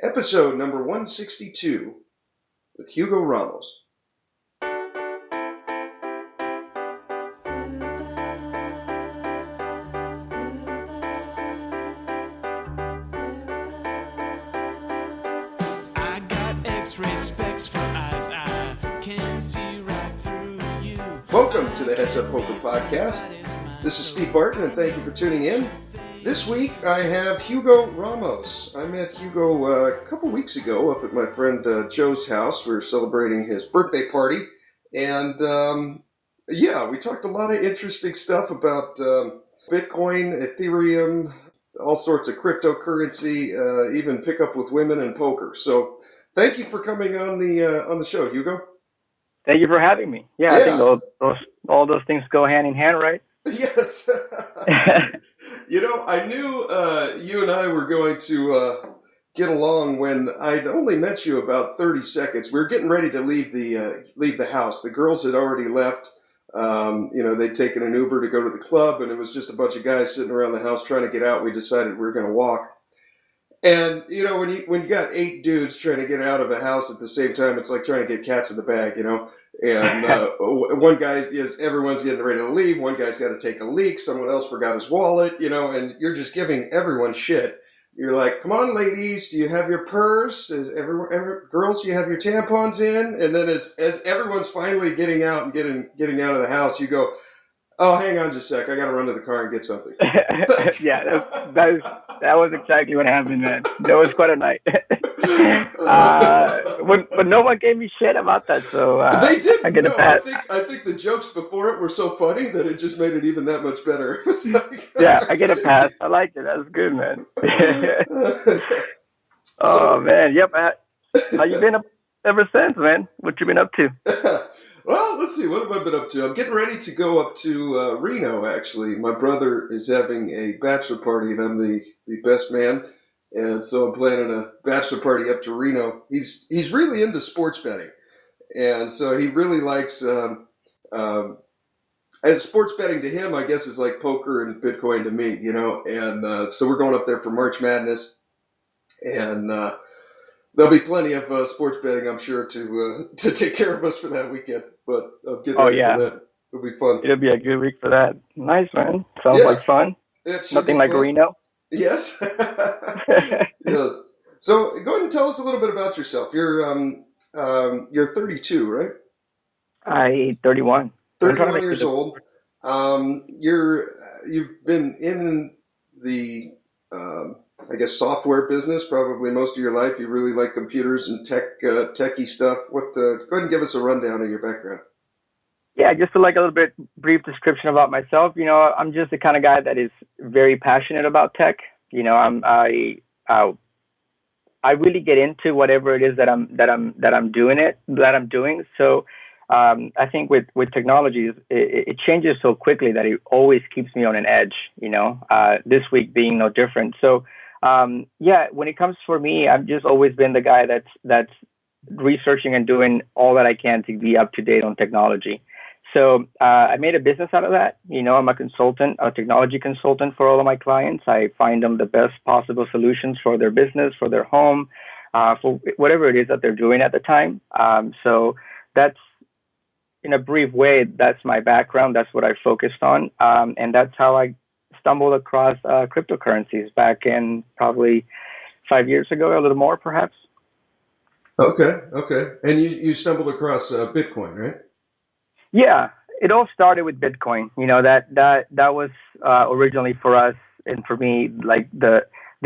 episode number 162 with Hugo Ramos. I got X-ray specs for eyes, I can see right through you. Welcome to the Heads Up Poker Podcast. This is Steve Barton, and thank you for tuning in. This week, I have Hugo Ramos. I met Hugo a couple weeks ago up at my friend Joe's house. We were celebrating his birthday party, and we talked a lot of interesting stuff about Bitcoin, Ethereum, all sorts of cryptocurrency, even pick up with women and poker. So, thank you for coming on the show, Hugo. Thank you for having me. Yeah. I think all those things go hand in hand, right? Yes. I knew you and I were going to get along when I'd only met you about 30 seconds. We were getting ready to leave the house. The girls had already left. They'd taken an Uber to go to the club, and it was just a bunch of guys sitting around the house trying to get out. We decided we were going to walk. And, when you got 8 dudes trying to get out of a house at the same time, it's like trying to get cats in the bag, And one guy everyone's getting ready to leave. One guy's got to take a leak. Someone else forgot his wallet, and you're just giving everyone shit. You're like, come on, ladies, do you have your purse? Girls, do you have your tampons in? And then as everyone's finally getting out and getting out of the house, you go, oh, hang on just a sec. I got to run to the car and get something. Yeah, that was exactly what happened, man. That was quite a night. But no one gave me shit about that, so they didn't. I get a pass. I think the jokes before it were so funny that it just made it even that much better. Yeah, I get a pass. I liked it. That was good, man. Man. Yep. How you been ever since, man? What you been up to? Well, let's see. What have I been up to? I'm getting ready to go up to Reno, actually. My brother is having a bachelor party, and I'm the best man. And so I'm planning a bachelor party up to Reno. He's really into sports betting. And so he really likes and sports betting to him, I guess, is like poker and Bitcoin to me, And so we're going up there for March Madness. And there'll be plenty of sports betting, I'm sure, to take care of us for that weekend. But I'm getting ready for that. It'll be fun. It'll be a good week for that. Nice, man. Sounds like fun. Nothing like Reno. Yes. Yes. So go ahead and tell us a little bit about yourself. You're 32, right? I'm 31. 31 years old. You've been in the software business probably most of your life. You really like computers and techie stuff. Go ahead and give us a rundown of your background. Yeah, just a little bit brief description about myself. I'm just the kind of guy that is very passionate about tech. I really get into whatever it is that I'm doing. So I think with technologies, it changes so quickly that it always keeps me on an edge. This week being no different. So when it comes for me, I've just always been the guy that's researching and doing all that I can to be up to date on technology. So I made a business out of that. I'm a technology consultant for all of my clients. I find them the best possible solutions for their business, for their home, for whatever it is that they're doing at the time. So that's, in a brief way, that's my background. That's what I focused on. And that's how I stumbled across cryptocurrencies back in probably 5 years ago, a little more perhaps. Okay. And you stumbled across Bitcoin, right? Yeah, it all started with Bitcoin. That was originally for us and for me, like the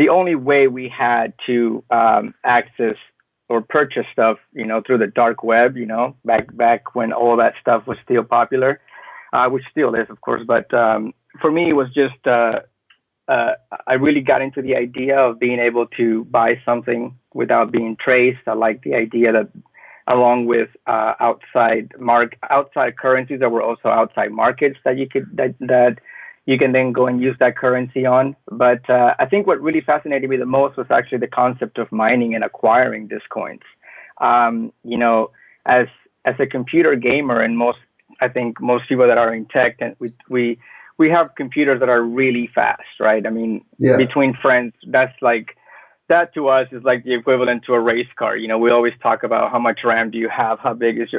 only way we had to access or purchase stuff, through the dark web, back when all that stuff was still popular, which still is, of course. But for me, it was just I really got into the idea of being able to buy something without being traced. I like the idea that, along with outside currencies, that were also outside markets that you can then go and use that currency on. But I think what really fascinated me the most was actually the concept of mining and acquiring these coins. As a computer gamer, and I think most people that are in tech, and we have computers that are really fast, right? I mean, between friends, that's that to us is like the equivalent to a race car. We always talk about how much RAM do you have, how big is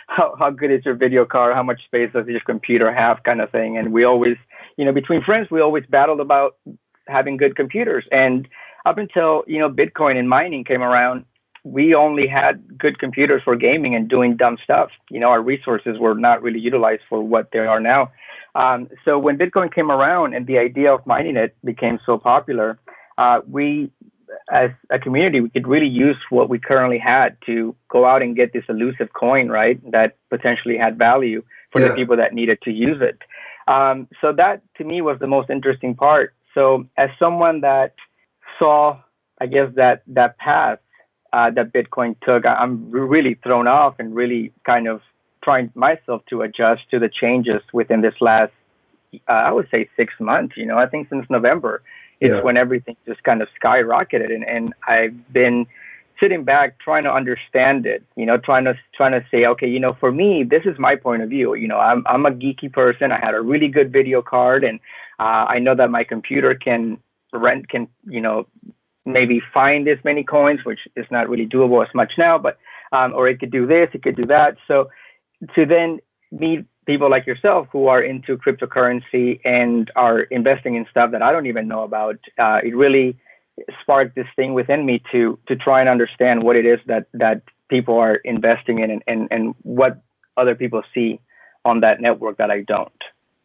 how good is your video card, how much space does your computer have, kind of thing. And we always, between friends, we always battled about having good computers. And up until, Bitcoin and mining came around, we only had good computers for gaming and doing dumb stuff. Our resources were not really utilized for what they are now. So when Bitcoin came around and the idea of mining it became so popular, we, as a community, we could really use what we currently had to go out and get this elusive coin, right, that potentially had value for the people that needed to use it. So that, to me, was the most interesting part. So as someone that saw, I guess, that path that Bitcoin took, I'm really thrown off and really kind of trying myself to adjust to the changes within this last, I would say 6 months. I think since November, it's when everything just kind of skyrocketed. And I've been sitting back trying to understand it, trying to say, okay, for me, this is my point of view. I'm a geeky person. I had a really good video card, and I know that my computer can maybe find this many coins, which is not really doable as much now, but or it could do this, it could do that. So to then meet people like yourself who are into cryptocurrency and are investing in stuff that I don't even know about, it really sparked this thing within me to try and understand what it is that people are investing in and what other people see on that network that I don't.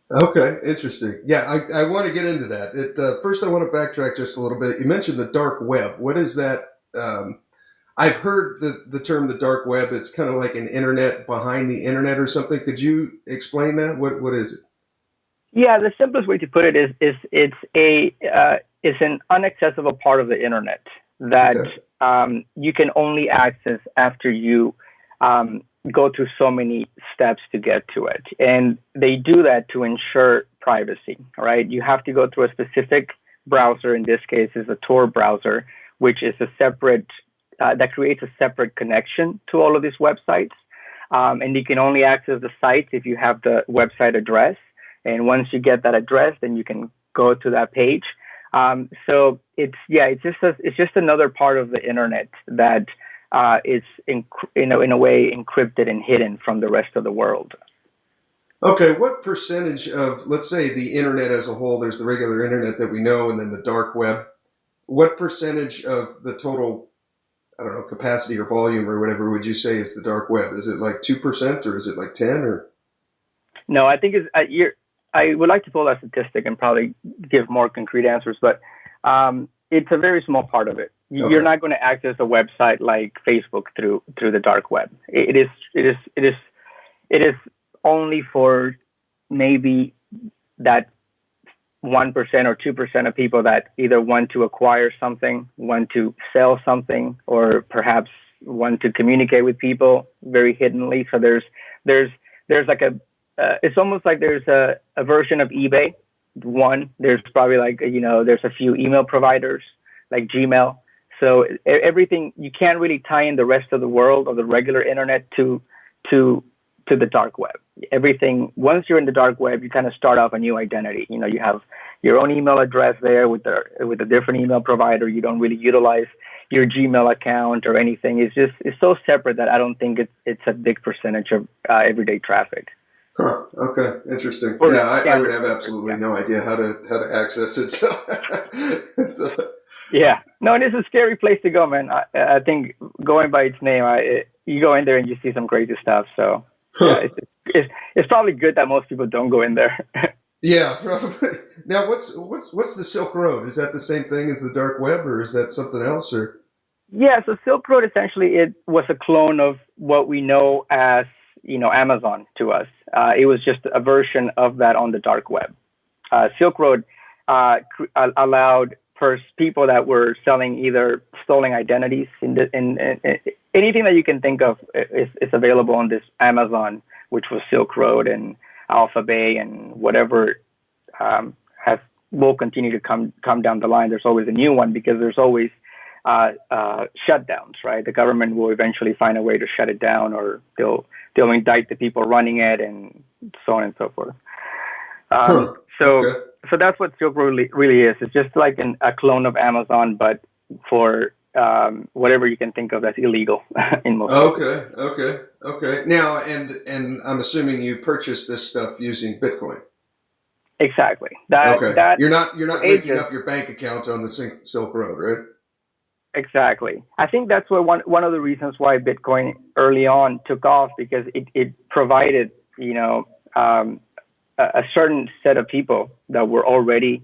Okay, interesting. Yeah, I want to get into that. First, I want to backtrack just a little bit. You mentioned the dark web. What is that? I've heard the term the dark web. It's kind of like an internet behind the internet or something. Could you explain that? What is it? Yeah, the simplest way to put it is it's an inaccessible part of the internet that you can only access after you go through so many steps to get to it. And they do that to ensure privacy, right? You have to go through a specific browser. In this case, is a Tor browser, which is a separate, that creates a separate connection to all of these websites. And you can only access the sites if you have the website address. And once you get that address, then you can go to that page. So it's just another part of the internet that is in a way encrypted and hidden from the rest of the world. Okay, what percentage of, let's say, the internet as a whole, there's the regular internet that we know and then the dark web, what percentage of the total, I don't know, capacity or volume or whatever would you say is the dark web? Is it like 2% or is it like 10 or? No, I think I would like to pull that statistic and probably give more concrete answers, but it's a very small part of it. Okay. You're not going to access a website like Facebook through the dark web. It is only for maybe that 1% or 2% of people that either want to acquire something, want to sell something, or perhaps want to communicate with people very hiddenly. So there's like it's almost like there's a version of eBay. There's probably like, there's a few email providers like Gmail. So everything, you can't really tie in the rest of the world or the regular internet to the dark web. Everything, once you're in the dark web, you kind of start off a new identity. You have your own email address there with a different email provider. You don't really utilize your Gmail account or anything. It's so separate that I don't think it's a big percentage of everyday traffic. Huh. Okay. Interesting. I would have absolutely no idea how to access it. So yeah. No, it is a scary place to go, man. I think going by its name, you go in there and you see some crazy stuff. So yeah, it's probably good that most people don't go in there. Yeah, probably. Now, what's the Silk Road? Is that the same thing as the dark web, or is that something else? Or yeah, so Silk Road essentially it was a clone of what we know as Amazon to us. It was just a version of that on the dark web. Silk Road allowed people that were selling either stolen identities in anything that you can think of is available on this Amazon, which was Silk Road and Alphabet and whatever will continue to come down the line. There's always a new one because there's always shutdowns, right? The government will eventually find a way to shut it down, or they'll indict the people running it, and so on and so forth. So that's what Silk Road really is. It's just like a clone of Amazon, but for whatever you can think of that's illegal in most cases. Okay. Now, and I'm assuming you purchased this stuff using Bitcoin. Exactly. That you're not linking ages. up your bank account on the Silk Road, right? Exactly. I think that's one of the reasons why Bitcoin early on took off, because it provided, a certain set of people that were already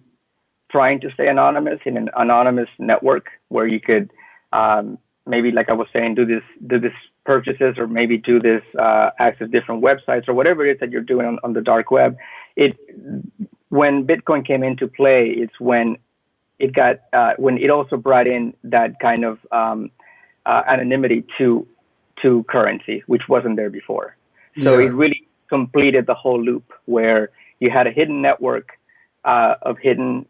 trying to stay anonymous in an anonymous network where you could maybe, like I was saying, do this purchases, or maybe do this access different websites or whatever it is that you're doing on the dark web. When Bitcoin came into play, it's when it got when it also brought in that kind of anonymity to currency, which wasn't there before. So it really completed the whole loop where you had a hidden network of hidden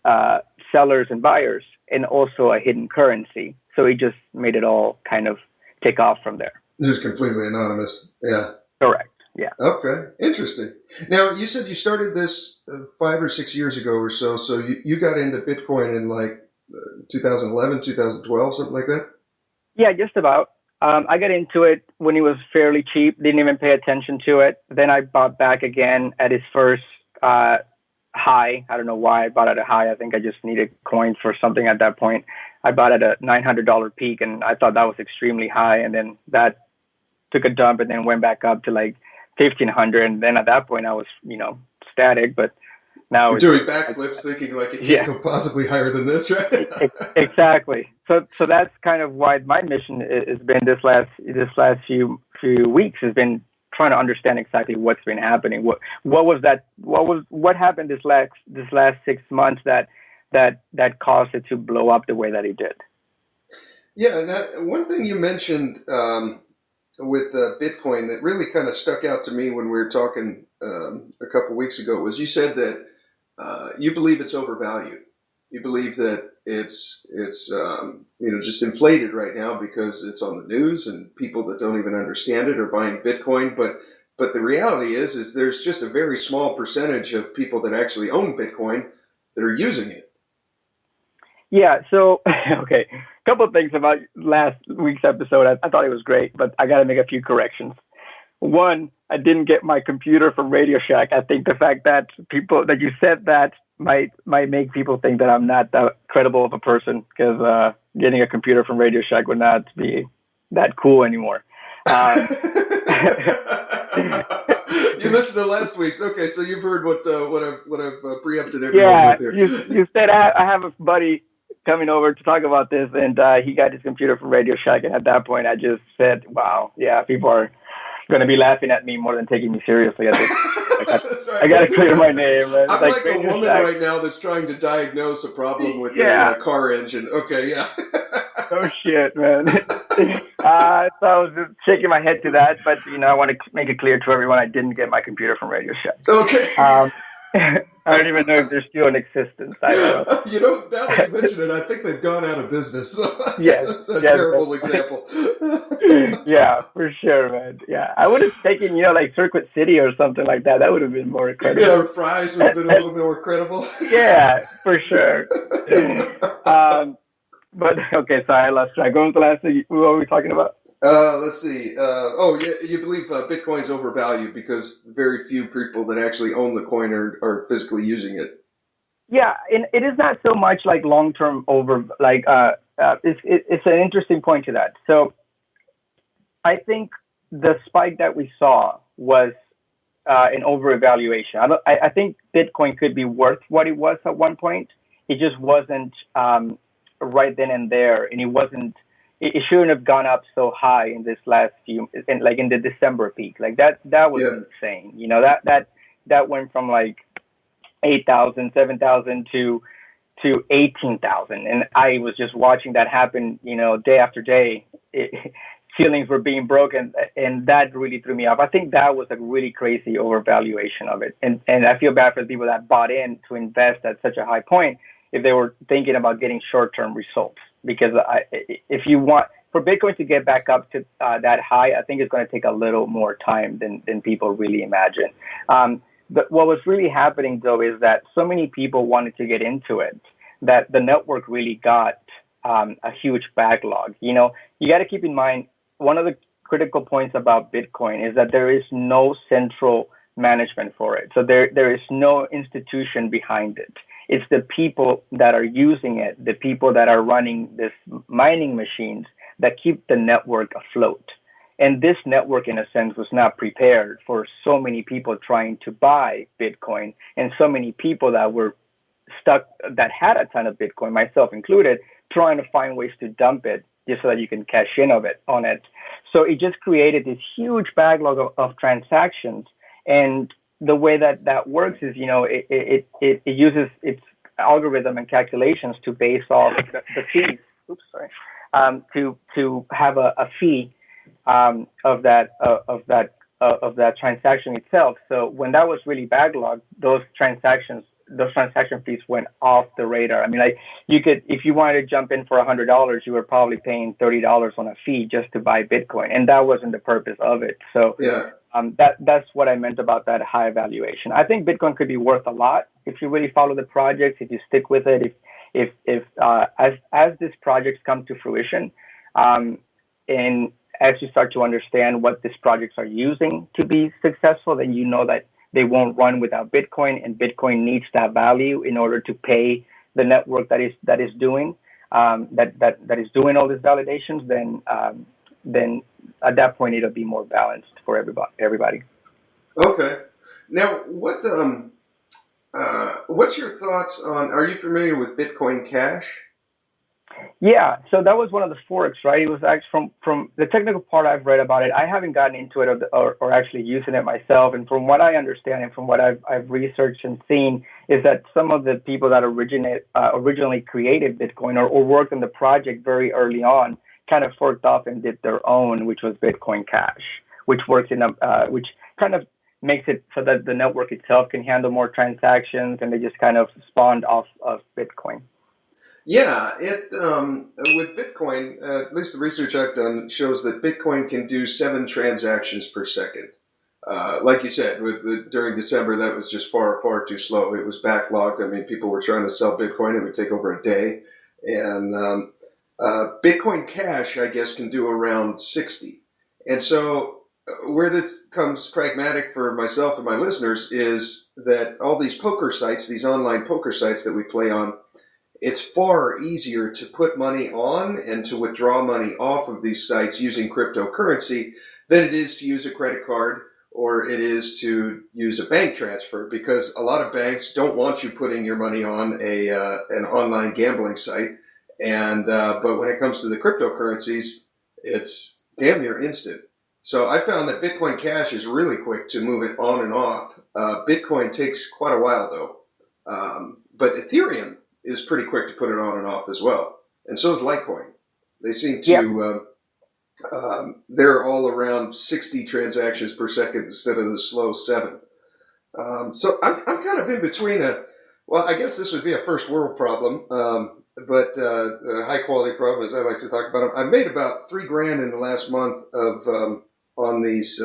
sellers and buyers, and also a hidden currency. So it just made it all kind of take off from there. It was completely anonymous. Yeah. Correct. Yeah. Okay. Interesting. Now, you said you started this 5 or 6 years ago or so. So you got into Bitcoin in like 2011, 2012, something like that? Yeah, just about. I got into it when it was fairly cheap, didn't even pay attention to it. Then I bought back again at its first high. I don't know why I bought at a high. I think I just needed coins for something at that point. I bought at a $900 peak, and I thought that was extremely high. And then that took a dump and then went back up to like 1,500. And then at that point I was, static, but now you're doing backflips thinking like it can't go possibly higher than this, right? Exactly. So that's kind of why my mission has been this last few weeks has been trying to understand exactly what's been happening. What happened this last 6 months that caused it to blow up the way that it did. Yeah, and one thing you mentioned with Bitcoin that really kind of stuck out to me when we were talking a couple weeks ago was you said that you believe it's overvalued. You believe that it's just inflated right now because it's on the news and people that don't even understand it are buying Bitcoin. But the reality is there's just a very small percentage of people that actually own Bitcoin that are using it. Yeah. So, okay. A couple of things about last week's episode. I thought it was great, but I got to make a few corrections. One, I didn't get my computer from Radio Shack. I think the fact that you said that might make people think that I'm not that credible of a person, because getting a computer from Radio Shack would not be that cool anymore. You listened to last week's. Okay, so you've heard what I've preempted everyone with here. You said I have a buddy coming over to talk about this, and he got his computer from Radio Shack, and at that point I just said, wow, yeah, people are going to be laughing at me more than taking me seriously at this. I got to clear my name. Man. I'm like a woman right now that's trying to diagnose a problem with a car engine. Okay, yeah. Oh, shit, man. So I was just shaking my head to that, but, I want to make it clear to everyone I didn't get my computer from Radio Shack. Okay. I don't even know if they're still in existence. I don't know. Now that you mention it, I think they've gone out of business. So yes, that's a terrible example. Yeah, for sure, man. Yeah, I would have taken, like Circuit City or something like that. That would have been more credible. Yeah, or Fry's would have been a little bit more credible. Yeah, for sure. But okay, sorry, I lost track. What was the last thing? What were we talking about? Let's see. You believe Bitcoin's overvalued because very few people that actually own the coin are physically using it. Yeah, and it is not so much like long-term it's an interesting point to that. So I think the spike that we saw was an overvaluation. I think Bitcoin could be worth what it was at one point. It just wasn't right then and there, and it shouldn't have gone up so high in this last in the December peak. Like that was insane. That went from like 8,000, 7,000 to 18,000. And I was just watching that happen, day after day. Ceilings were being broken, and that really threw me off. I think that was a really crazy overvaluation of it. And I feel bad for the people that bought in to invest at such a high point if they were thinking about getting short-term results. Because if you want for Bitcoin to get back up to that high, I think it's going to take a little more time than people really imagine. But what was really happening, though, is that so many people wanted to get into it that the network really got a huge backlog. You know, you got to keep in mind one of the critical points about Bitcoin is that there is no central management for it. So there is no institution behind it. It's the people that are using it, the people that are running this mining machines that keep the network afloat. And this network, in a sense, was not prepared for so many people trying to buy Bitcoin and so many people that were stuck, that had a ton of Bitcoin, myself included, trying to find ways to dump it just so that you can cash in on it. So it just created this huge backlog of transactions. And the way that works is, you know, it uses its algorithm and calculations to base off the fees. Oops, sorry. To have a fee of that transaction itself. So when that was really backlogged, those transaction fees went off the radar. I mean, like, you could, if you wanted to jump in for $100, you were probably paying $30 on a fee just to buy Bitcoin, and that wasn't the purpose of it. So yeah. That's what I meant about that high valuation. I think Bitcoin could be worth a lot if you really follow the projects, if you stick with it, if as these projects come to fruition, and as you start to understand what these projects are using to be successful, then you know that they won't run without Bitcoin, and Bitcoin needs that value in order to pay the network that is doing all these validations. Then at that point it'll be more balanced for everybody. Okay. Now, what's your thoughts on? Are you familiar with Bitcoin Cash? Yeah, so that was one of the forks, right? It was actually from the technical part I've read about it. I haven't gotten into it or actually using it myself. And from what I understand and from what I've researched and seen is that some of the people that originally created Bitcoin or worked on the project very early on kind of forked off and did their own, which was Bitcoin Cash, which works which kind of makes it so that the network itself can handle more transactions, and they just kind of spawned off of Bitcoin. Yeah, with Bitcoin, at least the research I've done shows that Bitcoin can do 7 transactions per second. Like you said, during December, that was just far, far too slow. It was backlogged. I mean, people were trying to sell Bitcoin. It would take over a day. And Bitcoin Cash, I guess, can do around 60. And so where this comes pragmatic for myself and my listeners is that all these poker sites, these online poker sites that we play on, it's far easier to put money on and to withdraw money off of these sites using cryptocurrency than it is to use a credit card or it is to use a bank transfer, because a lot of banks don't want you putting your money on an online gambling site. And but when it comes to the cryptocurrencies, it's damn near instant. So I found that Bitcoin Cash is really quick to move it on and off. Bitcoin takes quite a while though, but Ethereum is pretty quick to put it on and off as well. And so is Litecoin. They seem to, they're all around 60 transactions per second instead of the slow 7. So I'm kind of in between I guess this would be a first world problem, but a high quality problem, as I like to talk about them. I made about $3,000 in the last month on these,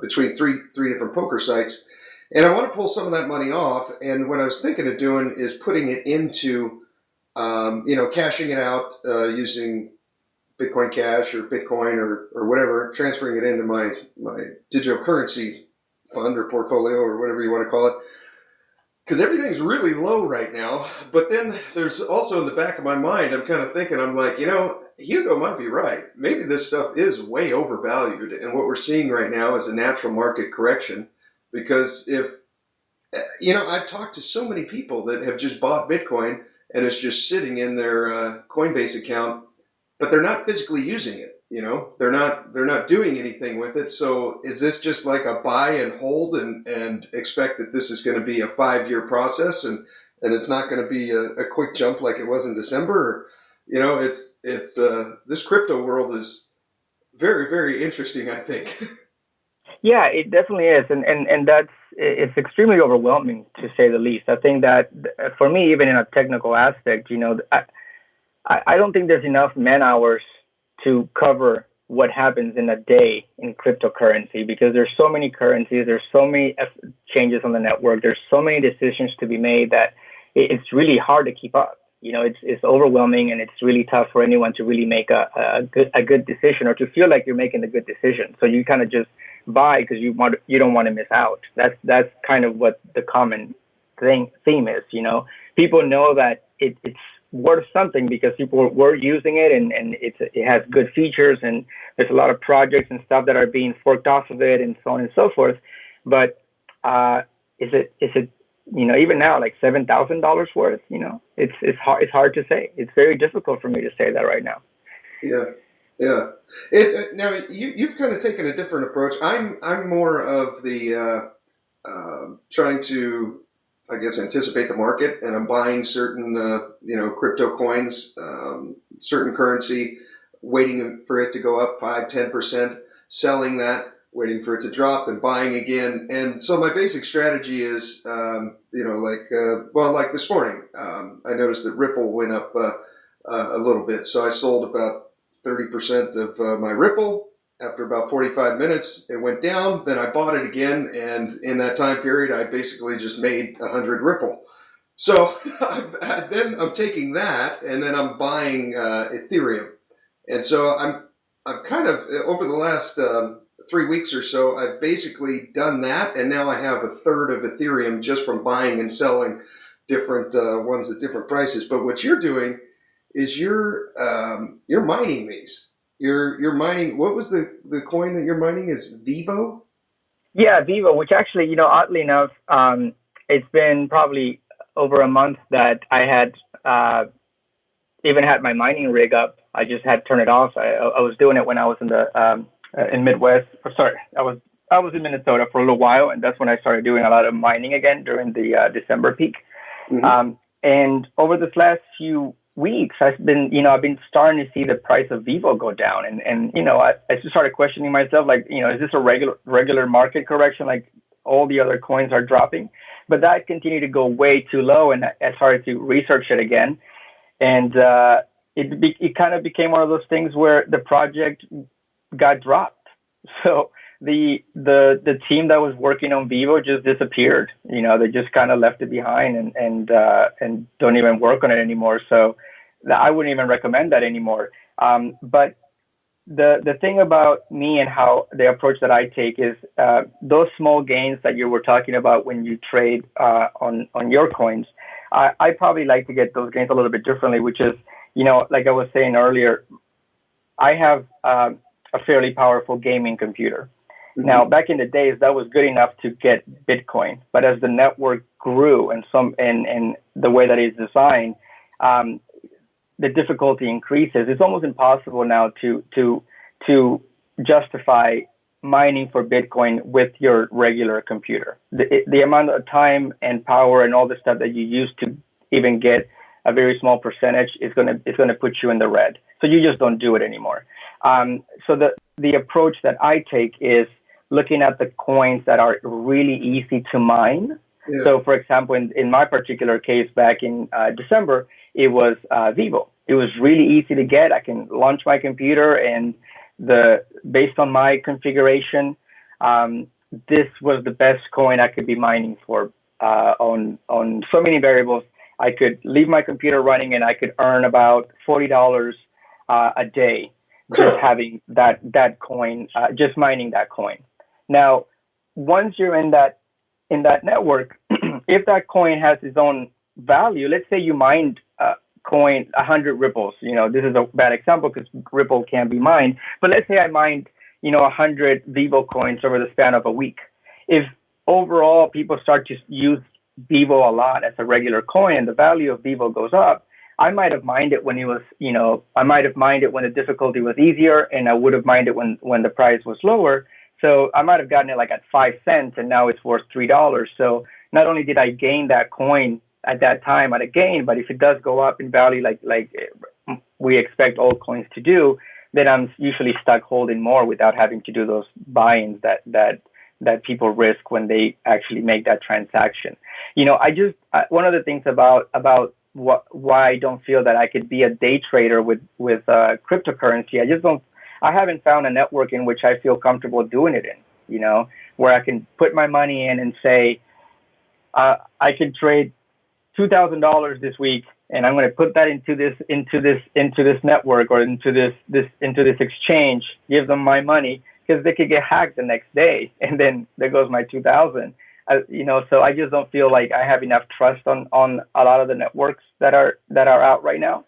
between three different poker sites. And I want to pull some of that money off. And what I was thinking of doing is putting it into, cashing it out using Bitcoin Cash or Bitcoin or whatever, transferring it into my digital currency fund or portfolio or whatever you want to call it. Because everything's really low right now. But then there's also in the back of my mind, I'm kind of thinking, I'm like, Hugo might be right. Maybe this stuff is way overvalued. And what we're seeing right now is a natural market correction. Because I've talked to so many people that have just bought Bitcoin and it's just sitting in their Coinbase account, but they're not physically using it. They're not doing anything with it. So is this just like a buy and hold and expect that this is going to be a 5-year process and it's not going to be a quick jump like it was in December? It's this crypto world is very, very interesting, I think. Yeah, it definitely is. And it's extremely overwhelming, to say the least. I think that for me, even in a technical aspect, I don't think there's enough man hours to cover what happens in a day in cryptocurrency, because there's so many currencies, there's so many changes on the network, there's so many decisions to be made that it's really hard to keep up. It's overwhelming, and it's really tough for anyone to really make a good decision, or to feel like you're making a good decision. So you kind of just buy because you don't want to miss out. That's kind of what the common theme is. People know that it's worth something because people were using it, and it has good features, and there's a lot of projects and stuff that are being forked off of it, and so on and so forth. But is it even now, like $7,000 worth? It's hard to say. It's very difficult for me to say that right now. Yeah. Now you've kind of taken a different approach. I'm more of the trying to, I guess, anticipate the market, and I'm buying certain crypto coins, certain currency, waiting for it to go up 5-10%, selling that, waiting for it to drop, and buying again. And so my basic strategy is, like this morning, I noticed that Ripple went up a little bit. So I sold about 30% of my Ripple. After about 45 minutes, it went down. Then I bought it again. And in that time period, I basically just made 100 Ripple. So then I'm taking that, and then I'm buying Ethereum. And so I've kind of, over the last 3 weeks or so, I've basically done that, and now I have a third of Ethereum just from buying and selling different ones at different prices. But what you're doing is you're mining these. You're mining. What was the coin that you're mining? Is Vivo? Yeah, Vivo. Which actually, oddly enough, it's been probably over a month that I had even had my mining rig up. I just had to turn it off. I was doing it when I was in Midwest. Sorry, I was in Minnesota for a little while, and that's when I started doing a lot of mining again during the December peak. Mm-hmm. And over this last few weeks, I've been starting to see the price of Vivo go down, and I just started questioning myself, like, is this a regular market correction? Like all the other coins are dropping, but that continued to go way too low, and I started to research it again, and it kind of became one of those things where the project got dropped. So the team that was working on Vivo just disappeared. They just kind of left it behind and don't even work on it anymore. So I wouldn't even recommend that anymore. But the thing about me and how the approach that I take is those small gains that you were talking about when you trade on your coins. I probably like to get those gains a little bit differently, which is, like I was saying earlier, I have a fairly powerful gaming computer. Mm-hmm. Now, back in the days, that was good enough to get Bitcoin. But as the network grew and the way that it's designed, the difficulty increases. It's almost impossible now to justify mining for Bitcoin with your regular computer. The amount of time and power and all the stuff that you use to even get a very small percentage is going to put you in the red. So you just don't do it anymore. So the approach that I take is looking at the coins that are really easy to mine. Yeah. So, for example, in my particular case, back in December, it was Vivo. It was really easy to get. I can launch my computer, and based on my configuration, this was the best coin I could be mining for on so many variables. I could leave my computer running, and I could earn about $40 a day just having that coin, just mining that coin. Now, once you're in that network, if that coin has its own value, let's say you mined coin 100 ripples. This is a bad example because Ripple can't be mined, but let's say I mined 100 Vivo coins over the span of a week. If overall people start to use Vivo a lot as a regular coin and the value of Vivo goes up, I might have mined it when it was, I might have mined it when the difficulty was easier, and I would have mined it when the price was lower. So I might have gotten it like at 5 cents, and now it's worth $3. So not only did I gain that coin at that time at a gain, but if it does go up in value, like we expect all coins to do, then I'm usually stuck holding more without having to do those buy-ins that people risk when they actually make that transaction. One of the things about why I don't feel that I could be a day trader with cryptocurrency, I haven't found a network in which I feel comfortable doing it in, where I can put my money in and say, I can trade $2,000 this week and I'm going to put that into this network or into this exchange, give them my money, because they could get hacked the next day, and then there goes my 2,000. So I just don't feel like I have enough trust on a lot of the networks that are out right now,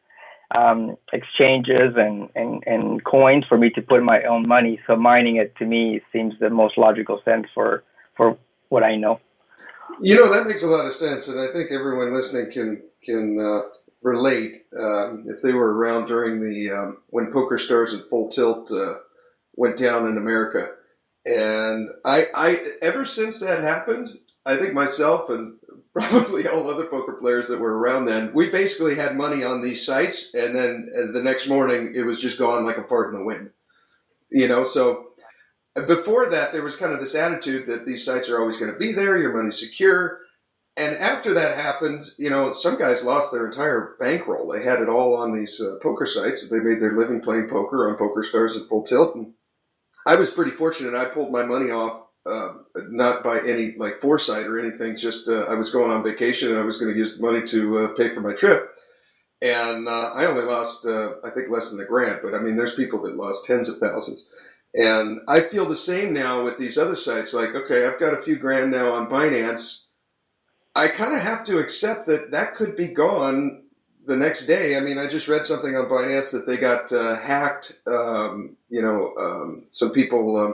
exchanges and coins, for me to put my own money. So mining it, to me, seems the most logical sense for what I know. That makes a lot of sense, and I think everyone listening can relate if they were around during the when Poker Stars and Full Tilt went down in America. And I ever since that happened, I think myself and probably all other poker players that were around then, we basically had money on these sites, and then the next morning it was just gone like a fart in the wind. So before that, there was kind of this attitude that these sites are always going to be there, your money's secure. And after that happened, some guys lost their entire bankroll. They had it all on these poker sites. They made their living playing poker on Poker Stars and Full Tilt. And I was pretty fortunate. I pulled my money off, not by any foresight or anything. Just I was going on vacation and I was going to use the money to pay for my trip. And I only lost, I think, less than $1,000. But I mean, there's people that lost tens of thousands. And I feel the same now with these other sites. Like, okay, I've got a few grand now on Binance. I kind of have to accept that could be gone the next day. I mean, I just read something on Binance that they got hacked. Some people,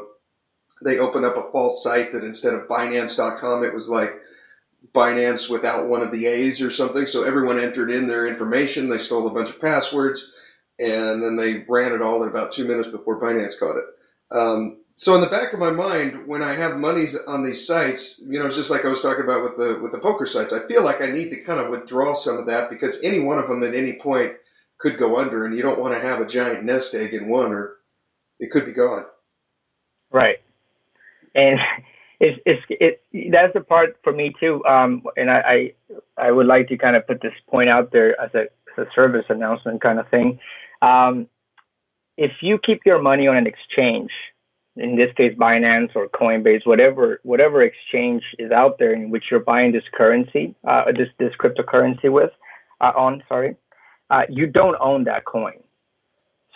they opened up a false site that instead of Binance.com, it was like Binance without one of the A's or something. So everyone entered in their information. They stole a bunch of passwords, and then they ran it all in about 2 minutes before Binance caught it. So in the back of my mind, when I have monies on these sites, just like I was talking about with the poker sites, I feel like I need to kind of withdraw some of that, because any one of them at any point could go under, and you don't want to have a giant nest egg in one, or it could be gone. Right. And that's the part for me too. And I would like to kind of put this point out there as a service announcement kind of thing. If you keep your money on an exchange, in this case Binance or Coinbase, whatever exchange is out there in which you're buying this currency, this cryptocurrency with, you don't own that coin.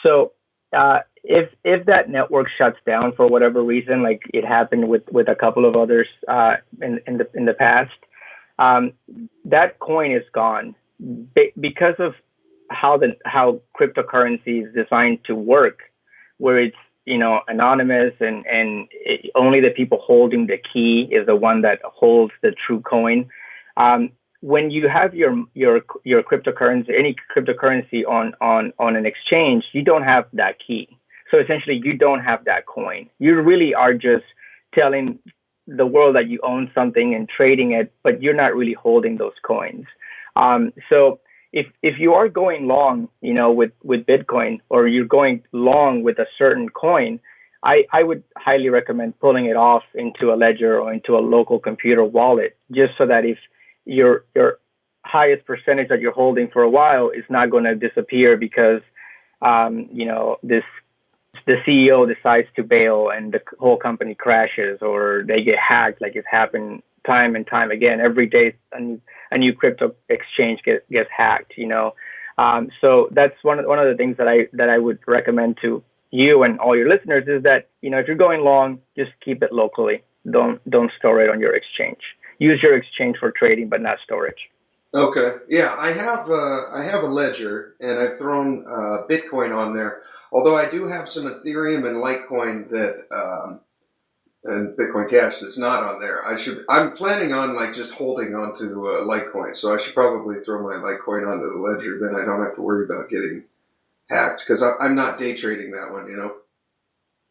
So if that network shuts down for whatever reason, like it happened with a couple of others in the past, that coin is gone because of how cryptocurrency is designed to work, where it's anonymous and only the people holding the key is the one that holds the true coin. When you have your cryptocurrency, any cryptocurrency on an exchange, you don't have that key. So essentially, you don't have that coin. You really are just telling the world that you own something and trading it, but you're not really holding those coins. So if you are going long, with Bitcoin, or you're going long with a certain coin, I would highly recommend pulling it off into a ledger or into a local computer wallet, just so that if your highest percentage that you're holding for a while is not going to disappear because the CEO decides to bail and the whole company crashes, or they get hacked, like it's happened time and time again. Every day a new crypto exchange gets hacked, so that's one of the things that I would recommend to you and all your listeners is that, if you're going long, just keep it locally. Don't store it on your exchange. Use your exchange for trading, but not storage. Okay. Yeah, I have a ledger, and I've thrown Bitcoin on there. Although I do have some Ethereum and Litecoin and Bitcoin Cash that's not on there. I'm planning on just holding on to Litecoin, so I should probably throw my Litecoin onto the ledger. Then I don't have to worry about getting hacked, because I'm not day trading that one,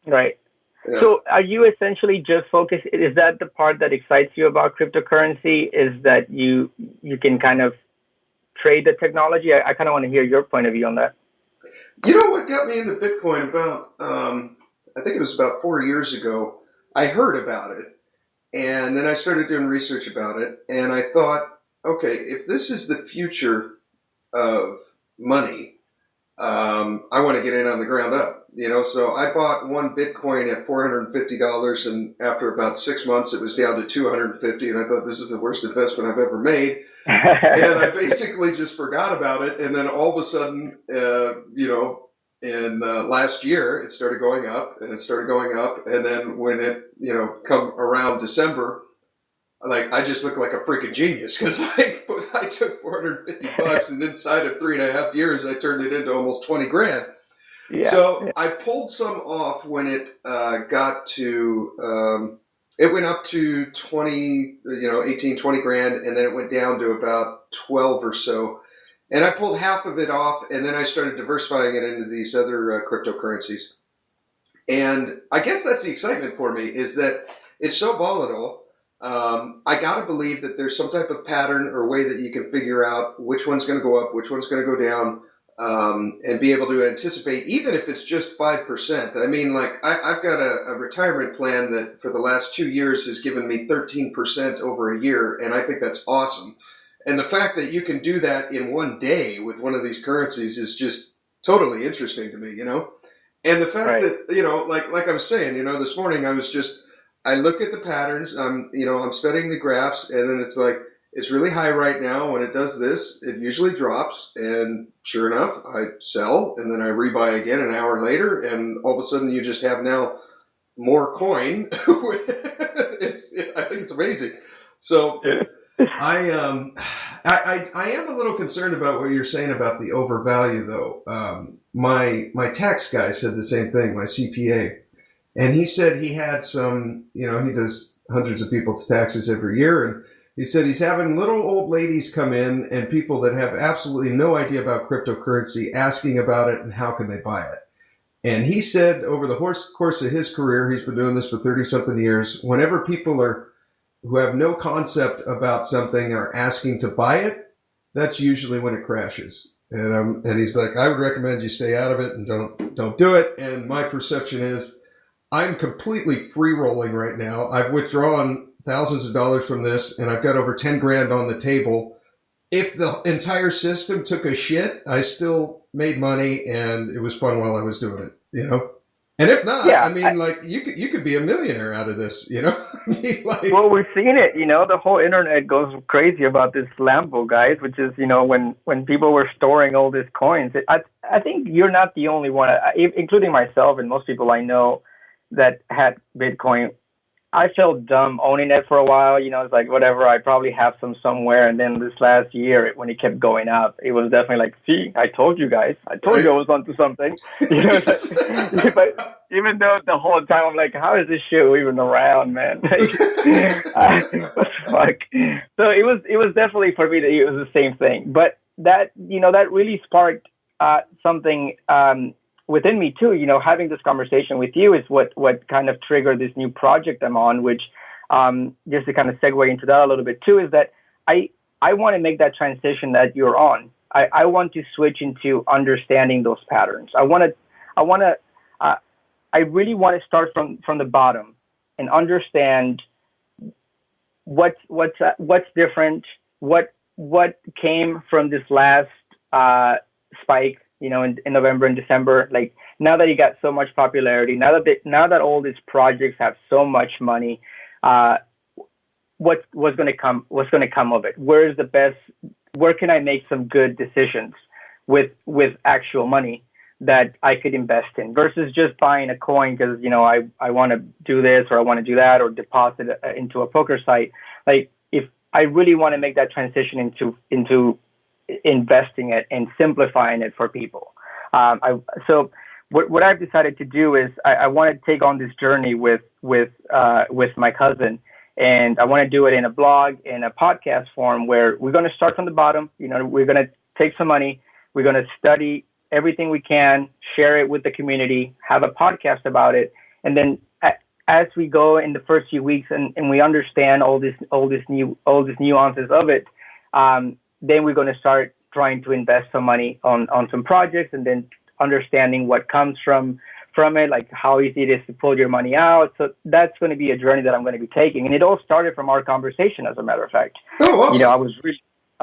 Right. Yeah. So are you essentially just focused? Is that the part that excites you about cryptocurrency? Is that you can kind of trade the technology? I kind of want to hear your point of view on that. What got me into Bitcoin about, I think it was about 4 years ago, I heard about it, and then I started doing research about it, and I thought, okay, if this is the future of money, I want to get in on the ground up, So I bought one Bitcoin at $450, and after about 6 months, it was down to $250, and I thought this is the worst investment I've ever made. And I basically just forgot about it, and then all of a sudden, in last year, it started going up, and it started going up, and then when it, come around December, I just look like a freaking genius because I took $450 and inside of 3.5 years I turned it into almost 20 grand. Yeah, so I pulled some off when it got to it went up to 20, 18, 20 grand, and then it went down to about 12 or so. And I pulled half of it off, and then I started diversifying it into these other cryptocurrencies. And I guess that's the excitement for me, is that it's so volatile. I got to believe that there's some type of pattern or way that you can figure out which one's going to go up, which one's going to go down, and be able to anticipate, even if it's just 5%. I mean, I've got a retirement plan that for the last 2 years has given me 13% over a year, and I think that's awesome. And the fact that you can do that in one day with one of these currencies is just totally interesting to me, And the fact that, like I was saying, this morning I look at the patterns, I'm studying the graphs, and then it's really high right now. When it does this, it usually drops, and sure enough, I sell, and then I rebuy again an hour later, and all of a sudden you just have now more coin. I think it's amazing. So I am a little concerned about what you're saying about the overvalue, though. My tax guy said the same thing, my CPA. And he said he had some, he does hundreds of people's taxes every year. And he said he's having little old ladies come in and people that have absolutely no idea about cryptocurrency asking about it and how can they buy it. And he said over the course of his career, he's been doing this for 30-something years, whenever people who have no concept about something are asking to buy it, that's usually when it crashes. And he's like, I would recommend you stay out of it and don't do it. And my perception is, I'm completely free rolling right now. I've withdrawn thousands of dollars from this, and I've got over 10 grand on the table. If the entire system took a shit, I still made money, and it was fun while I was doing it, And if not, you could be a millionaire out of this, Well, we've seen it, the whole internet goes crazy about this Lambo, guys, which is, when people were storing all these coins. I think you're not the only one, including myself and most people I know that had Bitcoin. I felt dumb owning it for a while. It's like, whatever, I probably have some somewhere. And then this last year, when it kept going up, it was definitely like, see, I told you guys. I told you I was onto something. But even though the whole time I'm like, how is this shit even around, man? What the fuck? So it was definitely for me that it was the same thing. But that, that really sparked something within me too. Having this conversation with you is what kind of triggered this new project I'm on, which just to kind of segue into that a little bit too, is that I want to make that transition that you're on. I want to switch into understanding those patterns. I really want to start from the bottom and understand what's different, what came from this last spike, in November and December. Like, now that he got so much popularity, now that all these projects have so much money, what's going to come of it? Where can I make some good decisions with actual money that I could invest in versus just buying a coin because, I want to do this or I want to do that or deposit into a poker site. Like, if I really want to make that transition into investing it and simplifying it for people. So what I've decided to do is I want to take on this journey with my cousin, and I want to do it in a blog, in a podcast form, where we're going to start from the bottom. We're going to take some money. We're going to study everything we can, share it with the community, have a podcast about it. And then as we go in the first few weeks and we understand all these nuances of it, then we're going to start trying to invest some money on some projects, and then understanding what comes from it, like how easy it is to pull your money out. So that's going to be a journey that I'm going to be taking. And it all started from our conversation, as a matter of fact. Oh, awesome. I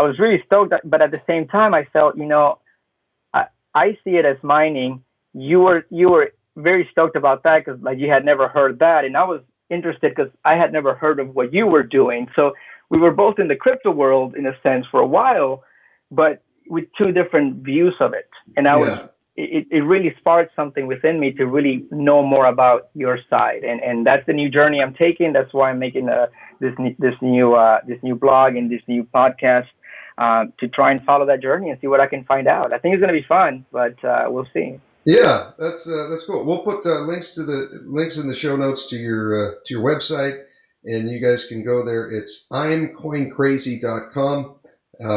was really stoked, but at the same time, I felt, I see it as mining. You were very stoked about that because like you had never heard that, and I was interested because I had never heard of what you were doing. So we were both in the crypto world in a sense for a while, but with two different views of it. And it really sparked something within me to really know more about your side. And that's the new journey I'm taking. That's why I'm making this new blog and this new podcast to try and follow that journey and see what I can find out. I think it's going to be fun, but we'll see. Yeah, that's cool. We'll put links in the show notes to your website, and you guys can go there. It's imcoincrazy.com.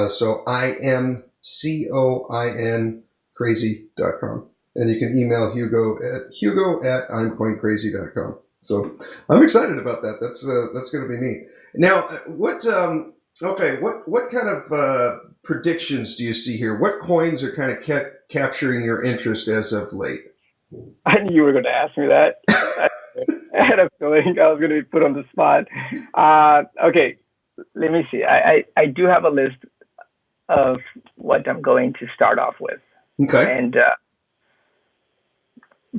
So IMCOIN crazy.com. And you can email Hugo at imcoincrazy.com. So I'm excited about that. That's going to be neat. Now, what kind of predictions do you see here? What coins are kind of capturing your interest as of late? I knew you were going to ask me that. I had a feeling I was going to be put on the spot. Okay, let me see. I do have a list of what I'm going to start off with. Okay. And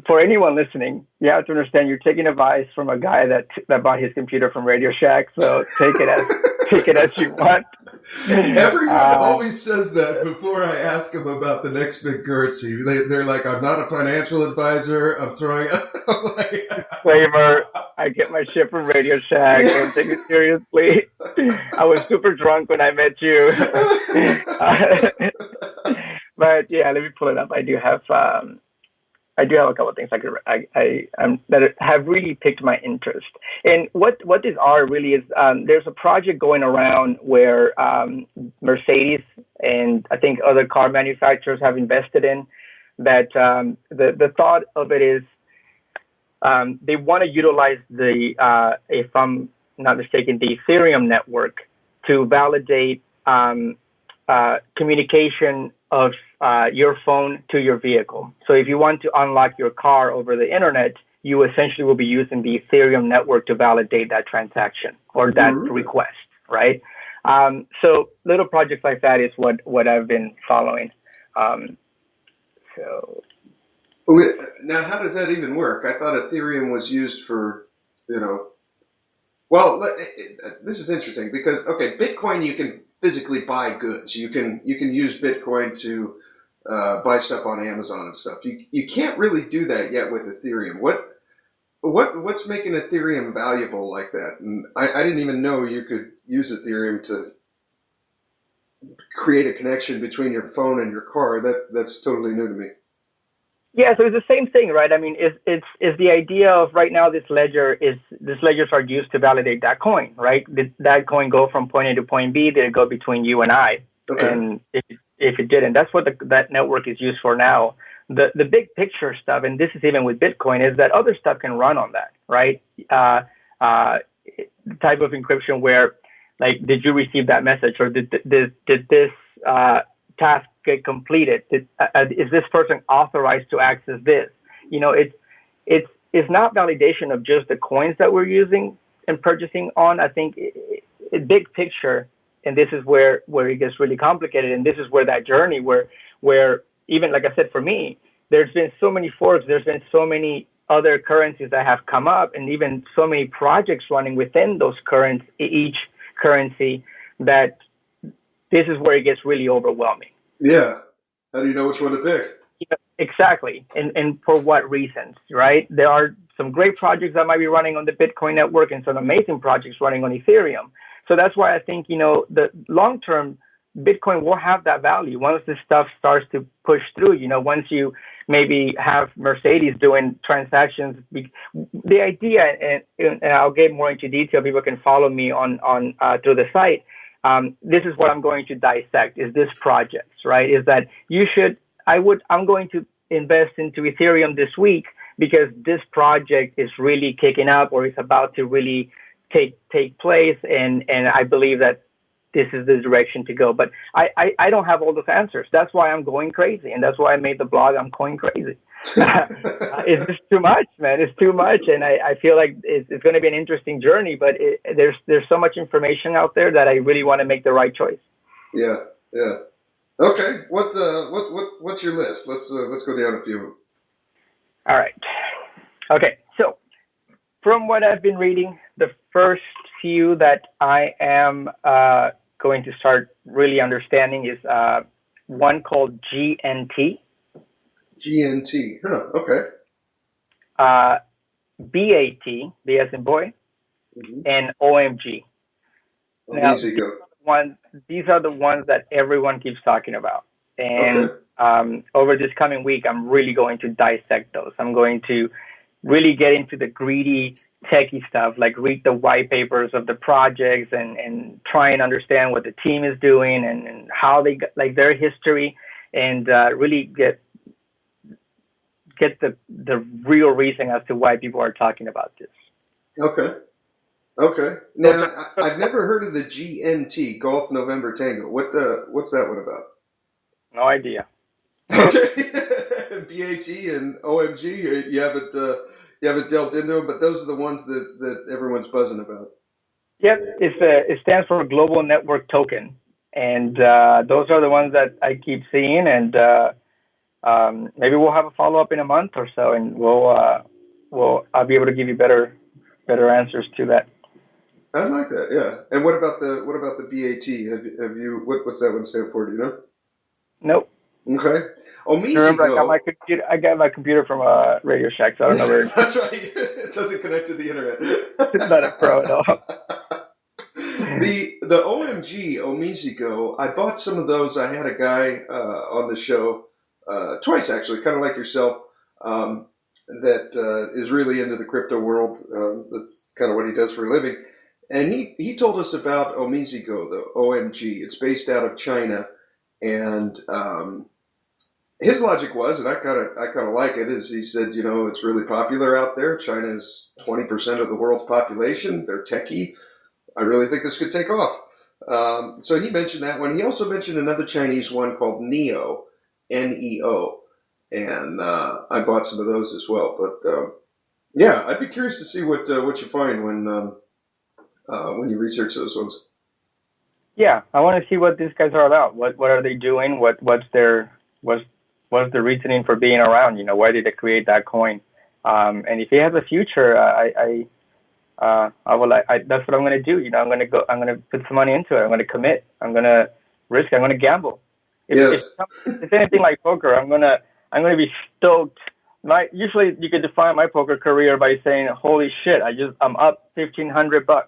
for anyone listening, you have to understand you're taking advice from a guy that bought his computer from Radio Shack. So take it as you want. Everyone always says that before I ask them about the next big currency. They're like, I'm not a financial advisor. I'm throwing out. Disclaimer, I get my shit from Radio Shack. Don't take it seriously. I was super drunk when I met you. But yeah, let me pull it up. I do have a couple of things that have really piqued my interest. And what these are really is there's a project going around where Mercedes and I think other car manufacturers have invested in that. The thought of it is they want to utilize if I'm not mistaken, the Ethereum network to validate communication of your phone to your vehicle. So if you want to unlock your car over the internet, you essentially will be using the Ethereum network to validate that transaction or that request, right? So little projects like that is what I've been following. So now, how does that even work? I thought Ethereum was used for, well, this is interesting because, okay, Bitcoin, you can physically buy goods. You can use Bitcoin to buy stuff on Amazon and stuff. You can't really do that yet with Ethereum. What's making Ethereum valuable like that? And I didn't even know you could use Ethereum to create a connection between your phone and your car. That's totally new to me. Yeah, so it's the same thing, right? I mean, it's the idea of right now these ledgers are used to validate that coin, right? Did that coin go from point A to point B? Did it go between you and I? Okay. And if it didn't, that's what that network is used for now. The big picture stuff, and this is even with Bitcoin, is that other stuff can run on that, right? The type of encryption where, like, did you receive that message, or did this task get completed? Is this person authorized to access this? It's not validation of just the coins that we're using and purchasing on. I think big picture, and this is where it gets really complicated, and this is where that journey where even, like I said, for me, there's been so many forks, there's been so many other currencies that have come up, and even so many projects running within those each currency, that this is where it gets really overwhelming. Yeah. How do you know which one to pick? Yeah, exactly. And for what reasons, right? There are some great projects that might be running on the Bitcoin network and some amazing projects running on Ethereum. So that's why I think, the long-term Bitcoin will have that value once this stuff starts to push through. Once you maybe have Mercedes doing transactions, the idea, and I'll get more into detail, people can follow me on through the site. This is what I'm going to dissect, is this project, right? Is that I'm going to invest into Ethereum this week because this project is really kicking up, or it's about to really take place. And I believe that this is the direction to go. But I don't have all those answers. That's why I'm going crazy. And that's why I made the blog, I'm going crazy. It's just too much, man. It's too much. And I feel like it's going to be an interesting journey, but there's so much information out there that I really want to make the right choice. Yeah. Okay. What's your list? Let's go down a few. All right. Okay. So from what I've been reading, the first few that I am going to start really understanding is one called GNT, GNT. Huh. Okay. uh, BAT, B as in boy, Mm-hmm. and OMG. Now, Easy go. these are the ones that everyone keeps talking about. And Okay. over this coming week, I'm really going to dissect those. I'm going to really get into the greedy techie stuff, like read the white papers of the projects and try and understand what the team is doing and how they got, like their history, and really get the real reason as to why people are talking about this. Okay. Okay. Now, I've never heard of the GNT, Golf November Tango. What's that one about? No idea. Okay. BAT and OMG, you haven't delved into them, but those are the ones that everyone's buzzing about. Yep, it stands for Global Network Token, and those are the ones that I keep seeing, and maybe we'll have a follow up in a month or so, and I'll be able to give you better answers to that. I like that. Yeah. And what about the BAT? Have you what's that one stand for? Do you know? Nope. Okay. Oh, Remember, I got my computer from Radio Shack, so I don't know where. That's right. It doesn't connect to the internet. It's not a pro at all. The OMG Omizigo, I bought some of those. I had a guy on the show twice actually, kind of like yourself, that is really into the crypto world. That's kind of what he does for a living. And he told us about Omizigo, the OMG. It's based out of China, and his logic was, and I kind of like it, is he said, it's really popular out there. China is 20% of the world's population. They're techie. I really think this could take off. So he mentioned that one. He also mentioned another Chinese one called Neo, Neo, and I bought some of those as well. But yeah, I'd be curious to see what you find when you research those ones. Yeah, I want to see what these guys are about. What are they doing? What's the reasoning for being around? Why did they create that coin? And if it has a future, I will. That's what I'm going to do. I'm going to put some money into it. I'm going to commit. I'm going to risk. I'm going to gamble. If it's anything like poker, I'm going to be stoked. Usually you could define my poker career by saying, "Holy shit! I'm up $1,500.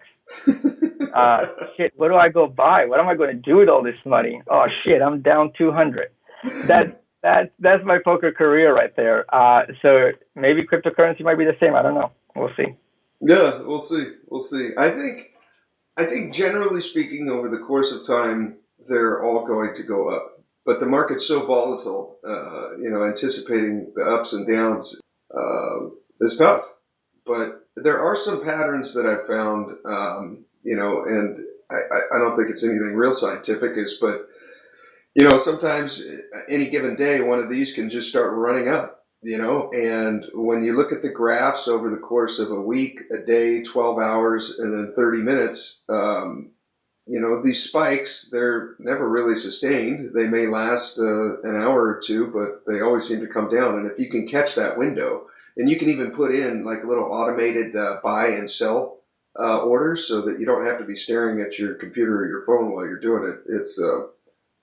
Shit, what do I go buy? What am I going to do with all this money? Oh shit, I'm down 200. That's my poker career right there. So maybe cryptocurrency might be the same. I don't know. We'll see. Yeah, we'll see. We'll see. I think generally speaking, over the course of time, they're all going to go up. But the market's so volatile, anticipating the ups and downs is tough. But there are some patterns that I've found, and I don't think it's anything real scientific, but sometimes any given day, one of these can just start running up, and when you look at the graphs over the course of a week, a day, 12 hours, and then 30 minutes, these spikes, they're never really sustained. They may last an hour or two, but they always seem to come down. And if you can catch that window, and you can even put in like little automated buy and sell orders so that you don't have to be staring at your computer or your phone while you're doing it. It's a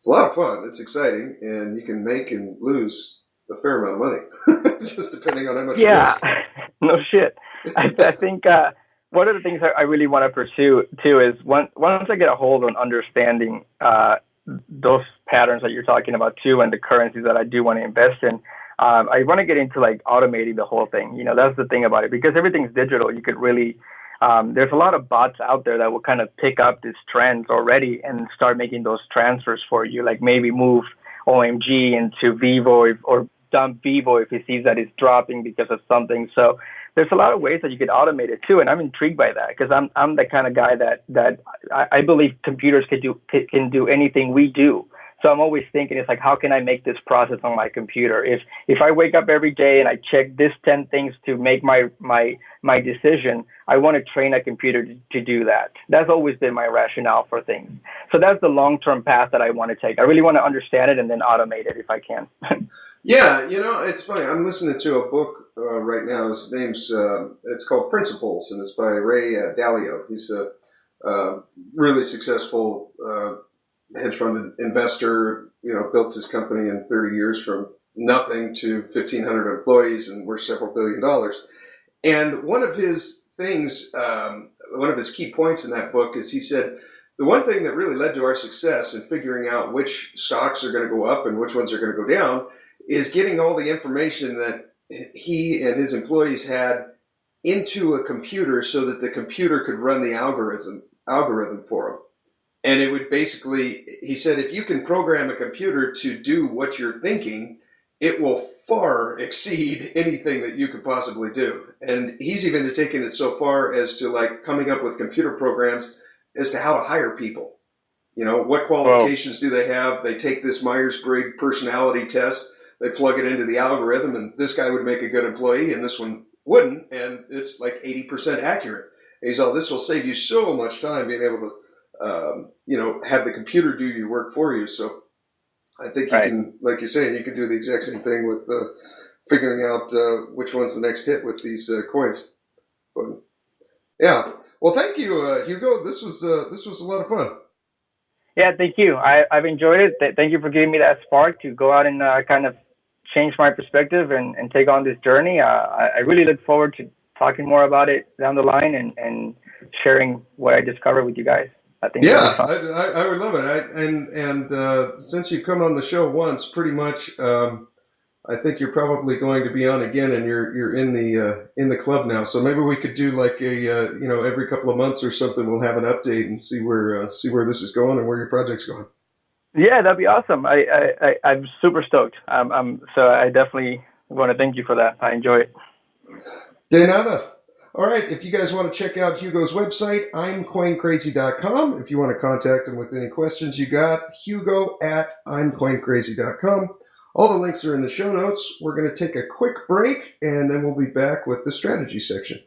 lot of fun. It's exciting, and you can make and lose a fair amount of money, just depending on how much. Yeah, no shit. I think one of the things I really want to pursue too is once I get a hold on understanding those patterns that you're talking about too, and the currencies that I do want to invest in. I want to get into like automating the whole thing. That's the thing about it, because everything's digital. You could really there's a lot of bots out there that will kind of pick up these trends already and start making those transfers for you, like maybe move OMG into Vivo or dump Vivo if he sees that it's dropping because of something. So there's a lot of ways that you could automate it too, and I'm intrigued by that because I'm the kind of guy that I believe computers can do anything we do. So I'm always thinking, it's like, how can I make this process on my computer? If I wake up every day and I check this 10 things to make my decision, I want to train a computer to do that. That's always been my rationale for things. So that's the long-term path that I want to take. I really want to understand it and then automate it if I can. Yeah, it's funny. I'm listening to a book right now. His name's it's called Principles, and it's by Ray Dalio. He's a really successful hedge fund investor. Built his company in 30 years from nothing to 1,500 employees and worth several $1 billion. And one of his things, one of his key points in that book is he said, the one thing that really led to our success in figuring out which stocks are going to go up and which ones are going to go down is getting all the information that he and his employees had into a computer so that the computer could run the algorithm for them. And it would basically, he said, if you can program a computer to do what you're thinking, it will far exceed anything that you could possibly do. And he's even taken it so far as to like coming up with computer programs as to how to hire people. What qualifications do they have? They take this Myers-Briggs personality test, they plug it into the algorithm, and this guy would make a good employee, and this one wouldn't, and it's like 80% accurate. And he's this will save you so much time being able to, have the computer do your work for you. So I think you can, like you're saying, you can do the exact same thing with figuring out which one's the next hit with these coins. But, yeah. Well, thank you, Hugo. This was a lot of fun. Yeah, thank you. I've enjoyed it. Thank you for giving me that spark to go out and kind of change my perspective and take on this journey. I really look forward to talking more about it down the line and sharing what I discovered with you guys. I think I would love it. And since you've come on the show once, pretty much, I think you're probably going to be on again, and you're in the club now. So maybe we could do like a every couple of months or something. We'll have an update and see where this is going and where your project's going. Yeah, that'd be awesome. I'm super stoked. So I definitely want to thank you for that. I enjoy it. De nada. All right, if you guys want to check out Hugo's website, imcoincrazy.com. If you want to contact him with any questions you got, hugo@imcoincrazy.com. All the links are in the show notes. We're going to take a quick break, and then we'll be back with the strategy section.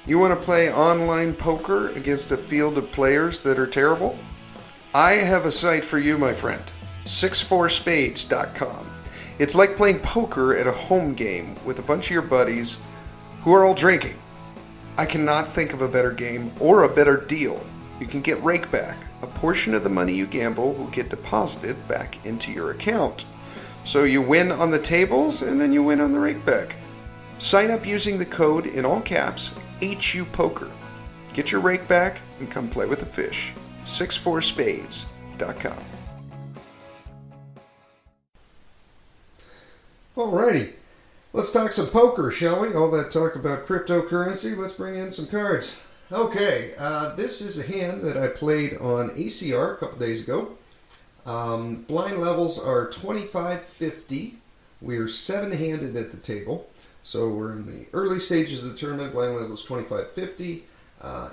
You want to play online poker against a field of players that are terrible? I have a site for you, my friend. 64spades.com. It's like playing poker at a home game with a bunch of your buddies who are all drinking. I cannot think of a better game or a better deal. You can get rakeback. A portion of the money you gamble will get deposited back into your account. So you win on the tables and then you win on the rakeback. Sign up using the code in all caps, HUPOKER. Get your rakeback and come play with the fish. 64spades.com. Alrighty, let's talk some poker, shall we? All that talk about cryptocurrency, let's bring in some cards. Okay, this is a hand that I played on ACR a couple days ago. Blind levels are 25-50. We are 7-handed at the table, so we're in the early stages of the tournament. Blind level is 25-50.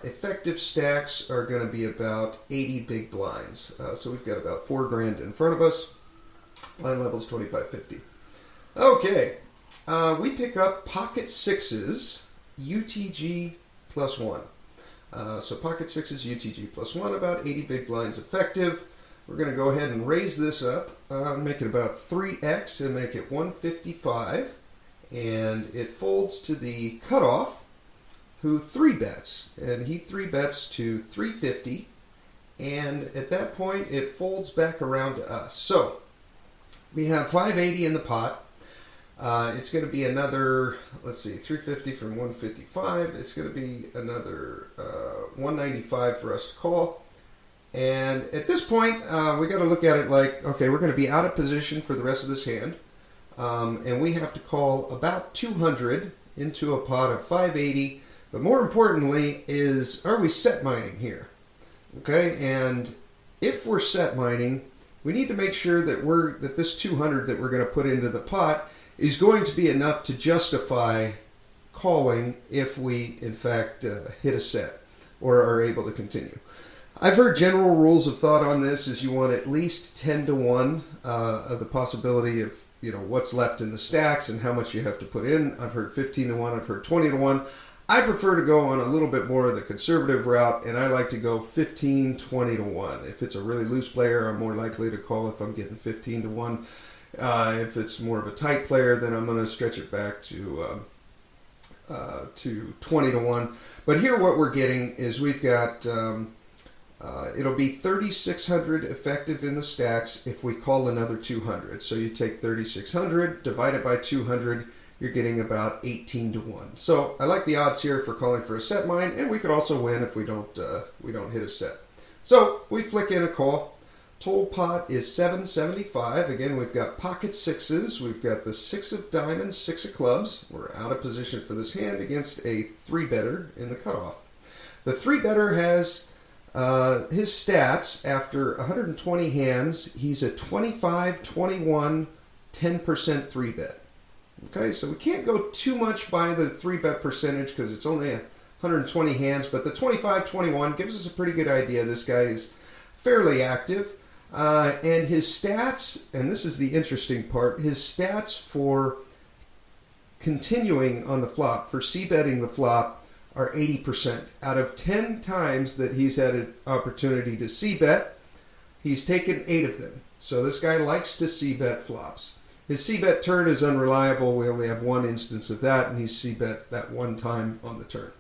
Effective stacks are going to be about 80 big blinds, so we've got about $4,000 in front of us. Blind level is 25-50. Okay, we pick up pocket sixes, UTG plus 1. So pocket sixes, UTG plus 1, about 80 big blinds effective. We're going to go ahead and raise this up, make it about 3x and make it 155. And it folds to the cutoff, who 3-bets. And he 3-bets to 350. And at that point, it folds back around to us. So we have 580 in the pot. It's going to be another, 350 from 155. It's going to be another 195 for us to call. And at this point, we got to look at it like, okay, we're going to be out of position for the rest of this hand. And we have to call about 200 into a pot of 580. But more importantly is, are we set mining here? Okay, and if we're set mining, we need to make sure that this 200 that we're going to put into the pot is going to be enough to justify calling if we, in fact, hit a set or are able to continue. I've heard general rules of thought on this is you want at least 10 to 1 of the possibility of, what's left in the stacks and how much you have to put in. I've heard 15 to 1. I've heard 20 to 1. I prefer to go on a little bit more of the conservative route, and I like to go 15, 20 to 1. If it's a really loose player, I'm more likely to call if I'm getting 15 to 1. If it's more of a tight player, then I'm going to stretch it back to 20 to 1. But here what we're getting is we've got, it'll be 3,600 effective in the stacks if we call another 200. So you take 3,600, divide it by 200, you're getting about 18 to 1. So I like the odds here for calling for a set mine, and we could also win if we don't hit a set. So we flick in a call. Total pot is 775. Again, we've got pocket sixes. We've got the 6 of diamonds, 6 of clubs. We're out of position for this hand against a 3-better in the cutoff. The 3-better has his stats after 120 hands. He's a 25, 21, 10% 3-bet. Okay, so we can't go too much by the 3-bet percentage because it's only 120 hands, but the 25-21 gives us a pretty good idea. This guy is fairly active. And his stats, and this is the interesting part, his stats for continuing on the flop, for c-betting the flop, are 80%. Out of 10 times that he's had an opportunity to c-bet, he's taken 8 of them. So this guy likes to c-bet flops. His c-bet turn is unreliable. We only have one instance of that, and he's c-bet that one time on the turn.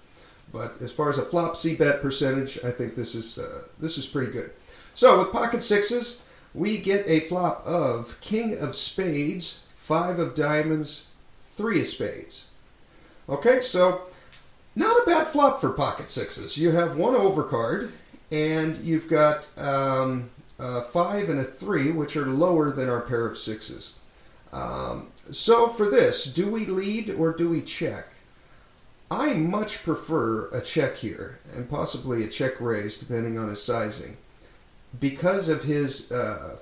But as far as a flop c-bet percentage, I think this is pretty good. So with pocket sixes, we get a flop of king of spades, 5 of diamonds, 3 of spades. Okay, so not a bad flop for pocket sixes. You have one overcard, and you've got a 5 and a 3, which are lower than our pair of sixes. So for this, do we lead or do we check? I much prefer a check here, and possibly a check raise, depending on his sizing, because of his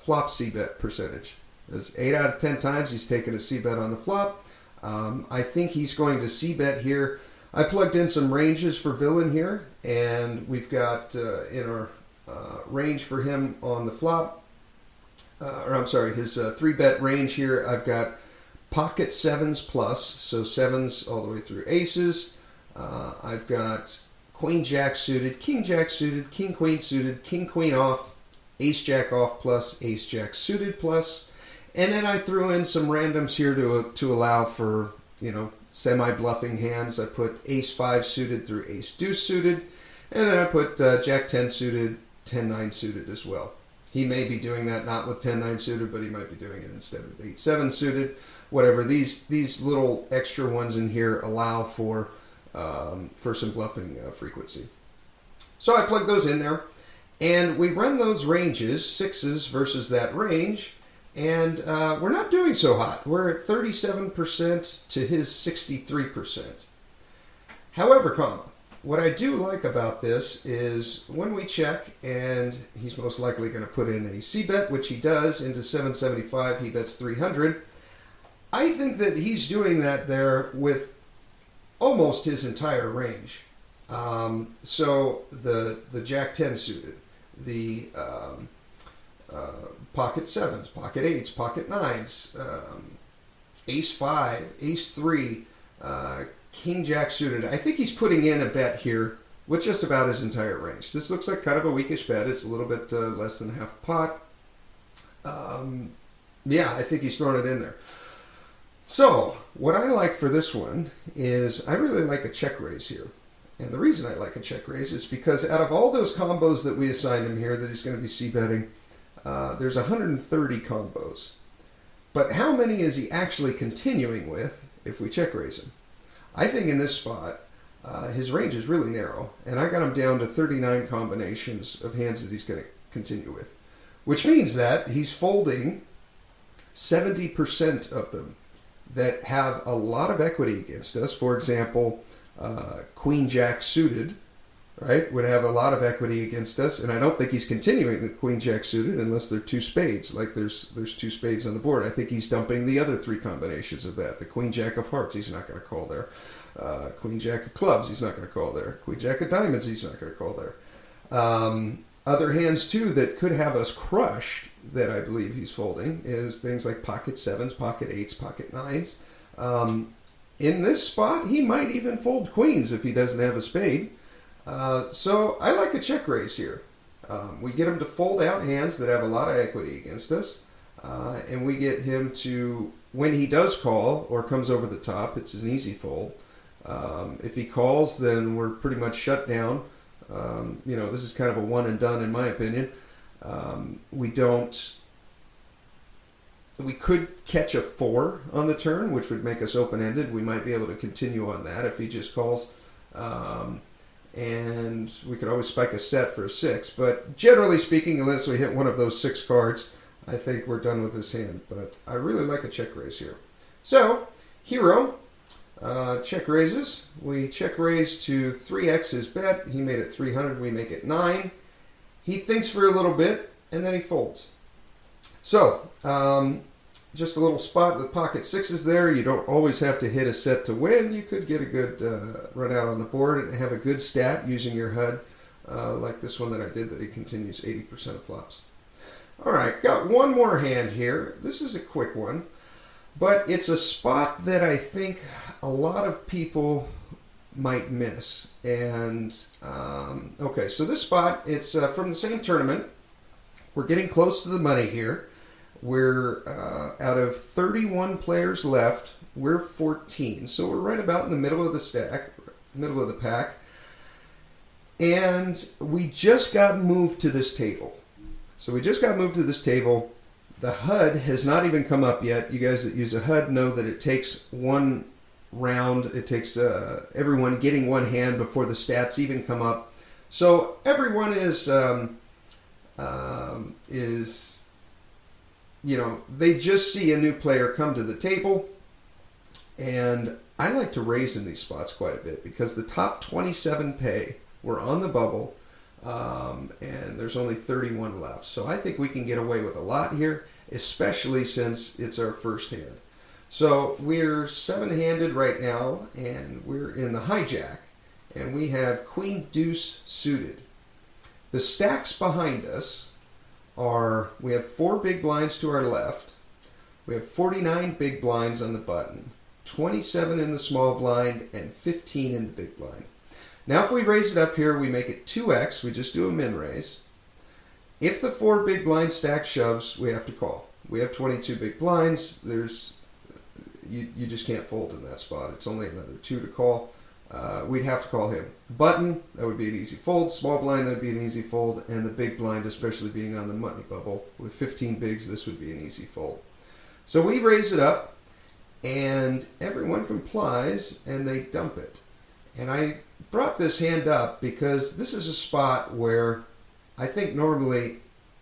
flop c-bet percentage. There's 8 out of 10 times he's taken a c-bet on the flop. I think he's going to c-bet here. I plugged in some ranges for villain here, and we've got in our range for him on the flop, his 3-bet range here, I've got pocket sevens plus, so sevens all the way through aces. I've got queen jack suited, king queen suited, king queen off, ace jack off plus, ace jack suited plus, and then I threw in some randoms here to allow for, semi-bluffing hands. I put ace 5 suited through ace deuce suited, and then I put jack 10 suited, 10-9 suited as well. He may be doing that not with 10-9 suited, but he might be doing it instead with 8-7 suited. Whatever, these little extra ones in here allow for some bluffing frequency. So I plug those in there, and we run those ranges, sixes versus that range, and we're not doing so hot. We're at 37% to his 63%. However, what I do like about this is when we check, and he's most likely going to put in a c-bet, which he does, into 775, he bets 300. I think that he's doing that there with almost his entire range. So the jack 10 suited, the pocket sevens, pocket eights, pocket nines, ace 5, ace 3, king jack suited. I think he's putting in a bet here with just about his entire range. This looks like kind of a weakish bet. It's a little bit less than half a pot. I think he's throwing it in there. So what I like for this one is I really like a check raise here. And the reason I like a check raise is because out of all those combos that we assigned him here that he's going to be c-betting, there's 130 combos. But how many is he actually continuing with if we check raise him? I think in this spot, his range is really narrow, and I got him down to 39 combinations of hands that he's going to continue with, which means that he's folding 70% of them that have a lot of equity against us. For example, Queen Jack suited, right, would have a lot of equity against us, and I don't think he's continuing the Queen Jack suited unless they're 2 spades, like there's 2 spades on the board. I think he's dumping the other 3 combinations of that. The Queen Jack of hearts, he's not going to call there. Queen Jack of clubs, he's not going to call there. Queen Jack of diamonds, he's not going to call there. Other hands, too, that could have us crushed that I believe he's folding is things like pocket sevens, pocket eights, pocket nines. In this spot, he might even fold queens if he doesn't have a spade. So I like a check raise here. We get him to fold out hands that have a lot of equity against us. And we get him to, when he does call or comes over the top, it's an easy fold. If he calls, then we're pretty much shut down. This is kind of a one and done in my opinion. We could catch a 4 on the turn, which would make us open-ended. We might be able to continue on that if he just calls. And we could always spike a set for a 6. But generally speaking, unless we hit one of those 6 cards, I think we're done with this hand. But I really like a check raise here. So, Hero check raises. We check raise to 3x his bet. He made it 300. We make it 9. He thinks for a little bit, and then he folds. So, just a little spot with pocket 6s there. You don't always have to hit a set to win. You could get a good run out on the board and have a good stat using your HUD, like this one that I did that he continues 80% of flops. All right, got one more hand here. This is a quick one, but it's a spot that I think a lot of people might miss. And, okay, so this spot, it's from the same tournament. We're getting close to the money here. We're out of 31 players left, we're 14. So we're right about in the middle of the stack, middle of the pack. And we just got moved to this table. So we just got moved to this table. The HUD has not even come up yet. You guys that use a HUD know that it takes one round. It takes everyone getting one hand before the stats even come up. So everyone is they just see a new player come to the table. And I like to raise in these spots quite a bit because the top 27 pay. We're on the bubble. And there's only 31 left. So I think we can get away with a lot here, especially since it's our first hand. So we're 7-handed right now, and we're in the hijack. And we have queen deuce suited. The stacks behind us are, we have 4 big blinds to our left. We have 49 big blinds on the button, 27 in the small blind, and 15 in the big blind. Now if we raise it up here, we make it 2x. We just do a min raise. If the 4 big blind stack shoves, we have to call. We have 22 big blinds. You just can't fold in that spot. It's only another 2 to call. We'd have to call him. Button, that would be an easy fold. Small blind, that would be an easy fold. And the big blind, especially being on the money bubble, with 15 bigs, this would be an easy fold. So we raise it up, and everyone complies, and they dump it. And I brought this hand up because this is a spot where I think normally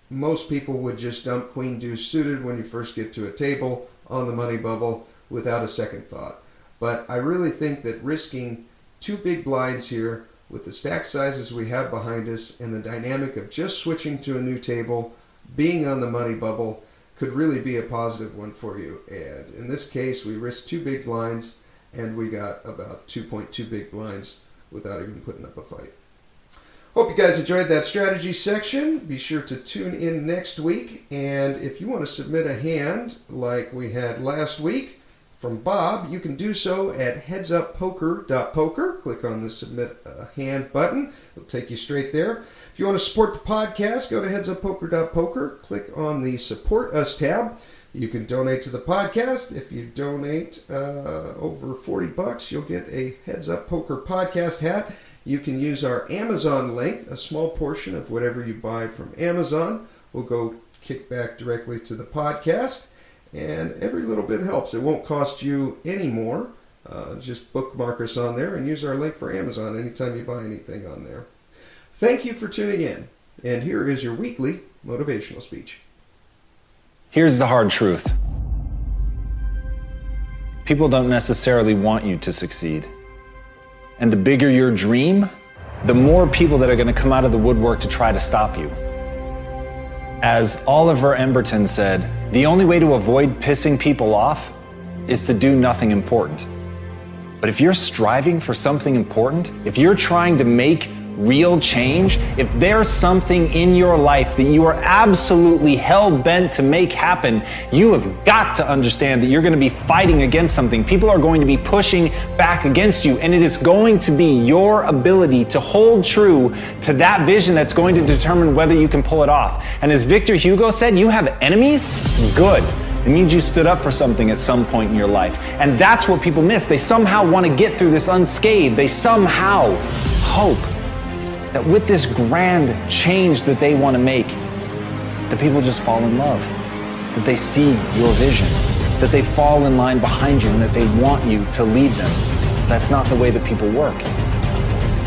most people would just dump queen deuce suited when you first get to a table on the money bubble without a second thought. But I really think that risking 2 big blinds here with the stack sizes we have behind us and the dynamic of just switching to a new table, being on the money bubble, could really be a positive one for you. And in this case, we risked 2 big blinds and we got about 2.2 big blinds without even putting up a fight. Hope you guys enjoyed that strategy section. Be sure to tune in next week. And if you want to submit a hand like we had last week from Bob, you can do so at headsuppoker.poker. Click on the submit a hand button. It'll take you straight there. If you want to support the podcast, go to headsuppoker.poker. Click on the support us tab. You can donate to the podcast. If you donate over $40, you'll get a Heads Up Poker podcast hat. You can use our Amazon link. A small portion of whatever you buy from Amazon will go kick back directly to the podcast. And every little bit helps. It won't cost you any more. Just bookmark us on there and use our link for Amazon anytime you buy anything on there. Thank you for tuning in. And here is your weekly motivational speech. Here's the hard truth. People don't necessarily want you to succeed. And the bigger your dream, the more people that are going to come out of the woodwork to try to stop you. As Oliver Emberton said, the only way to avoid pissing people off is to do nothing important. But if you're striving for something important, if you're trying to make real change, if there's something in your life that you are absolutely hell-bent to make happen, you have got to understand that you're going to be fighting against something. People are going to be pushing back against you, and it is going to be your ability to hold true to that vision that's going to determine whether you can pull it off. And as Victor Hugo said, you have enemies? Good. It means you stood up for something at some point in your life. And that's what people miss. They somehow want to get through this unscathed. They somehow hope that with this grand change that they want to make, that people just fall in love, that they see your vision, that they fall in line behind you, and that they want you to lead them. That's not the way that people work.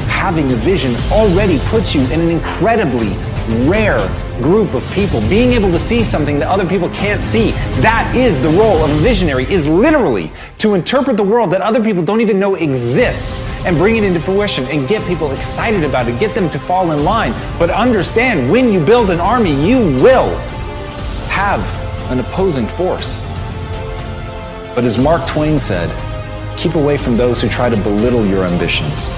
Having a vision already puts you in an incredibly rare group of people. Being able to see something that other people can't see, that is the role of a visionary, is literally to interpret the world that other people don't even know exists and bring it into fruition and get people excited about it, get them to fall in line. But understand, when you build an army, you will have an opposing force. But as Mark Twain said, keep away from those who try to belittle your ambitions.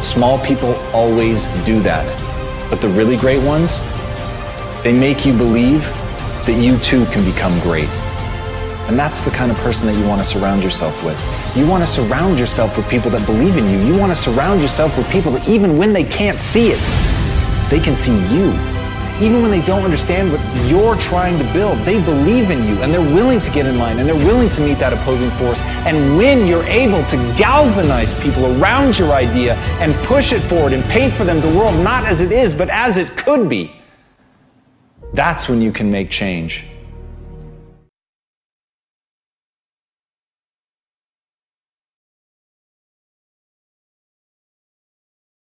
Small people always do that. But the really great ones, they make you believe that you too can become great. And that's the kind of person that you want to surround yourself with. You want to surround yourself with people that believe in you. You want to surround yourself with people that even when they can't see it, they can see you. Even when they don't understand what you're trying to build, they believe in you and they're willing to get in line and they're willing to meet that opposing force. And when you're able to galvanize people around your idea and push it forward and paint for them the world not as it is, but as it could be, that's when you can make change.